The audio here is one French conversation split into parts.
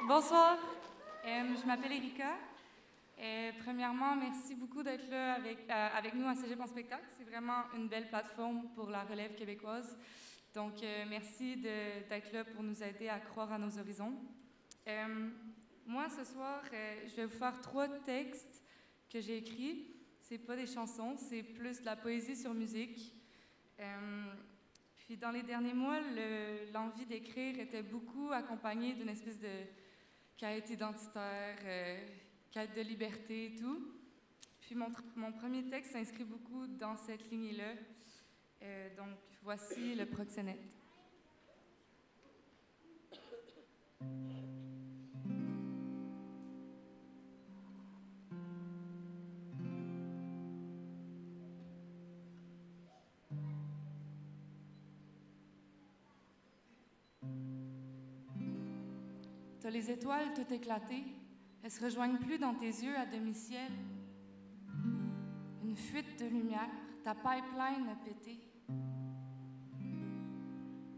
Bonsoir, je m'appelle Erika. Premièrement, merci beaucoup d'être là avec nous à Cégep en spectacle. C'est vraiment une belle plateforme pour la relève québécoise. Donc, merci d'être là pour nous aider à croire à nos horizons. Moi, ce soir, je vais vous faire 3 textes que j'ai écrits. C'est pas des chansons, c'est plus de la poésie sur musique. Puis dans les derniers mois, l'envie d'écrire était beaucoup accompagnée d'une espèce de quête identitaire, quête de liberté et tout. Puis mon premier texte s'inscrit beaucoup dans cette lignée-là. Donc voici le proxénète. T'as les étoiles tout éclatées, elles se rejoignent plus dans tes yeux à demi-ciel. Une fuite de lumière, ta pipeline a pété.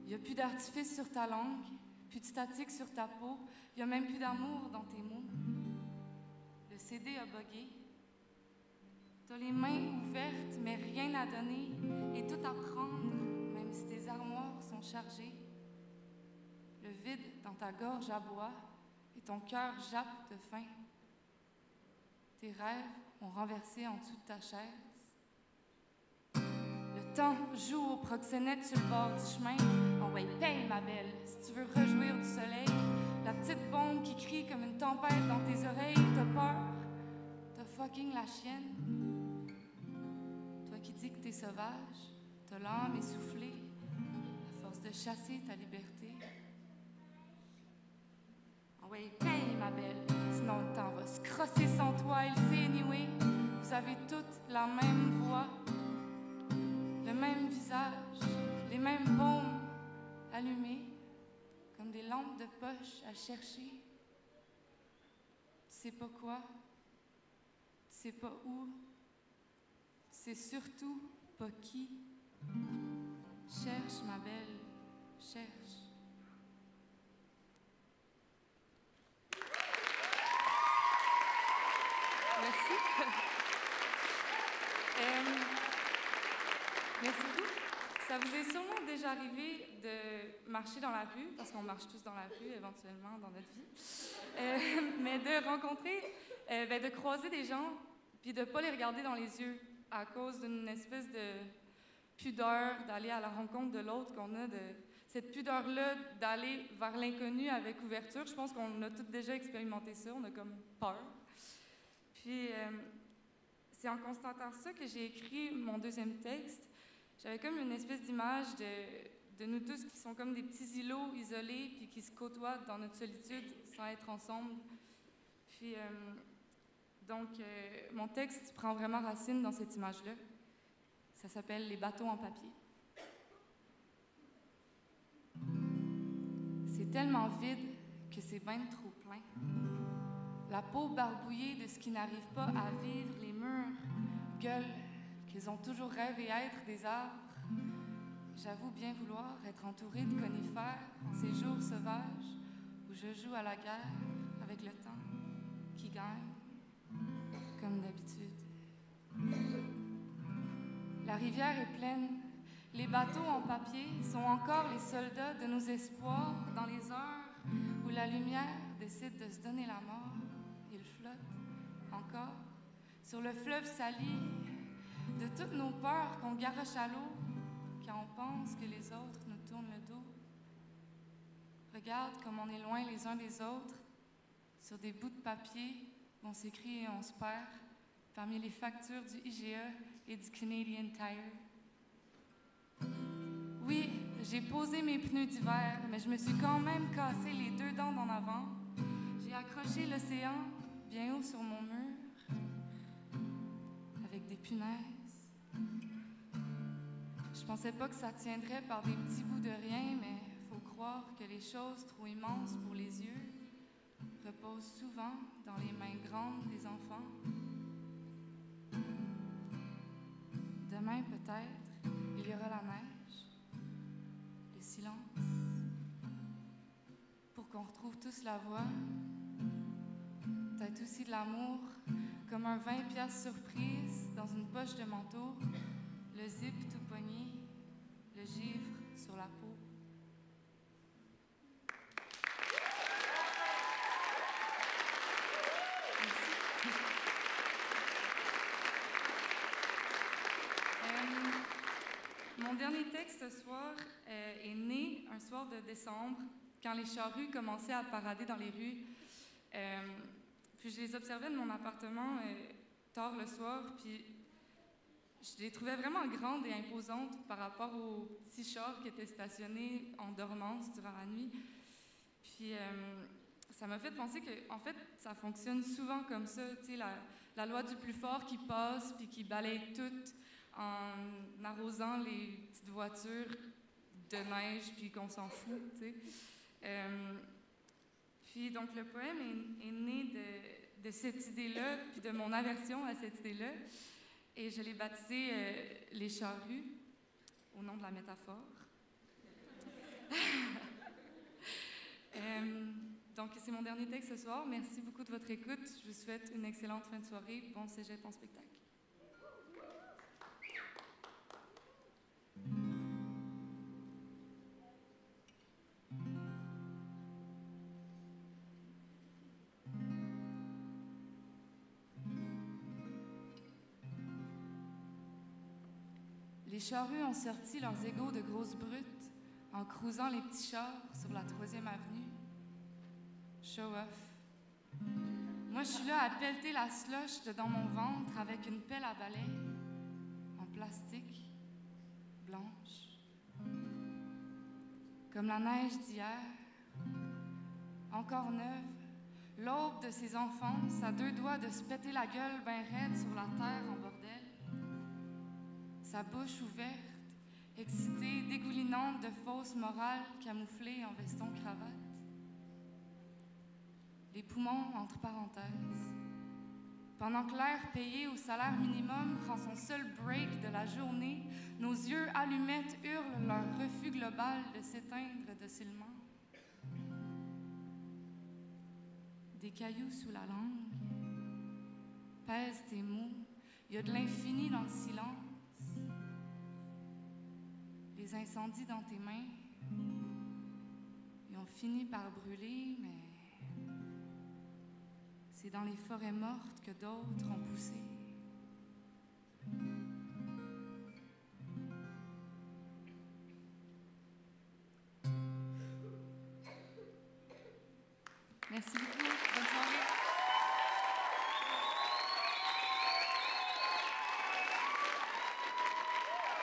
Y a plus d'artifice sur ta langue, plus de statique sur ta peau, y a même plus d'amour dans tes mots. Le CD a buggé. T'as les mains ouvertes, mais rien à donner, et tout à prendre, même si tes armoires sont chargées. Le vide dans ta gorge aboie et ton cœur jappe de faim. Tes rêves ont renversé en dessous de ta chaise. Le temps joue au proxénète sur le bord du chemin. Oh ouais, paye ma belle, si tu veux rejouir du soleil. La petite bombe qui crie comme une tempête dans tes oreilles. T'as peur, t'as fucking la chienne. Toi qui dis que t'es sauvage, t'as l'âme essoufflée à force de chasser ta liberté. Oui, paye, ma belle, sinon le temps va se crosser sans toi, il sait anyway. Vous avez toutes la même voix, le même visage, les mêmes baumes allumées, comme des lampes de poche à chercher. Tu sais pas quoi, tu sais pas où, tu sais surtout pas qui. Cherche, ma belle, cherche. Merci. Merci beaucoup. Ça vous est sûrement déjà arrivé de marcher dans la rue, parce qu'on marche tous dans la rue éventuellement dans notre vie, mais de rencontrer, de croiser des gens, puis de ne pas les regarder dans les yeux à cause d'une espèce de pudeur d'aller à la rencontre de l'autre qu'on a, cette pudeur-là d'aller vers l'inconnu avec ouverture. Je pense qu'on a tous déjà expérimenté ça, on a comme peur. Puis, c'est en constatant ça que j'ai écrit mon deuxième texte. J'avais comme une espèce d'image de nous tous qui sont comme des petits îlots isolés puis qui se côtoient dans notre solitude sans être ensemble. Puis, mon texte prend vraiment racine dans cette image-là. Ça s'appelle « Les bateaux en papier ». C'est tellement vide que c'est bien trop plein. La peau barbouillée de ce qui n'arrive pas à vivre, les murs gueulent qu'ils ont toujours rêvé être des arbres. J'avoue bien vouloir être entourée de conifères en ces jours sauvages où je joue à la guerre avec le temps qui gagne, comme d'habitude. La rivière est pleine. Les bateaux en papier sont encore les soldats de nos espoirs dans les heures où la lumière décide de se donner la mort. Ils flottent encore sur le fleuve sali de toutes nos peurs qu'on garoche à l'eau quand on pense que les autres nous tournent le dos. Regarde comme on est loin les uns des autres sur des bouts de papier où on s'écrit et on se perd parmi les factures du IGA et du Canadian Tire. Oui, j'ai posé mes pneus d'hiver, mais je me suis quand même cassé les 2 dents d'en avant. J'ai accroché l'océan bien haut sur mon mur, avec des punaises. Je pensais pas que ça tiendrait par des petits bouts de rien, mais faut croire que les choses trop immenses pour les yeux reposent souvent dans les mains grandes des enfants. Demain, peut-être, il y aura la neige, le silence, pour qu'on retrouve tous tous la voix. Peut-être aussi de l'amour, comme un 20 piastres surprise dans une poche de manteau, le zip tout pogné, le givre sur la peau. Mon dernier texte ce soir est né un soir de décembre, quand les charrues commençaient à parader dans les rues. Puis je les observais de mon appartement tard le soir, puis je les trouvais vraiment grandes et imposantes par rapport aux petits chars qui étaient stationnés en dormance durant la nuit. Puis ça m'a fait penser que, en fait, ça fonctionne souvent comme ça, tu sais, la loi du plus fort qui passe puis qui balaye tout en arrosant les petites voitures de neige puis qu'on s'en fout, tu sais. Puis donc le poème est né de cette idée-là puis de mon aversion à cette idée-là, et je l'ai baptisé Les charrues au nom de la métaphore. Donc c'est mon dernier texte ce soir. Merci beaucoup de votre écoute. Je vous souhaite une excellente fin de soirée. Bon cégep en spectacle. Les charrues ont sorti leurs égaux de grosses brutes en cruisant les petits chars sur la 3e avenue. Show off. Moi, je suis là à pelleter la slush de dans mon ventre avec une pelle à balai en plastique, blanche. Comme la neige d'hier, encore neuve, l'aube de ses enfances à 2 doigts de se péter la gueule ben raide sur la terre en bordel. Sa bouche ouverte, excitée, dégoulinante de fausses morales camouflées en veston-cravate. Les poumons entre parenthèses. Pendant que l'air payé au salaire minimum prend son seul break de la journée, nos yeux allumettes hurlent leur refus global de s'éteindre docilement. Des cailloux sous la langue. Pèse tes mots, il y a de l'infini dans le silence. Les incendies dans tes mains, ils ont fini par brûler, mais c'est dans les forêts mortes que d'autres ont poussé. Merci beaucoup.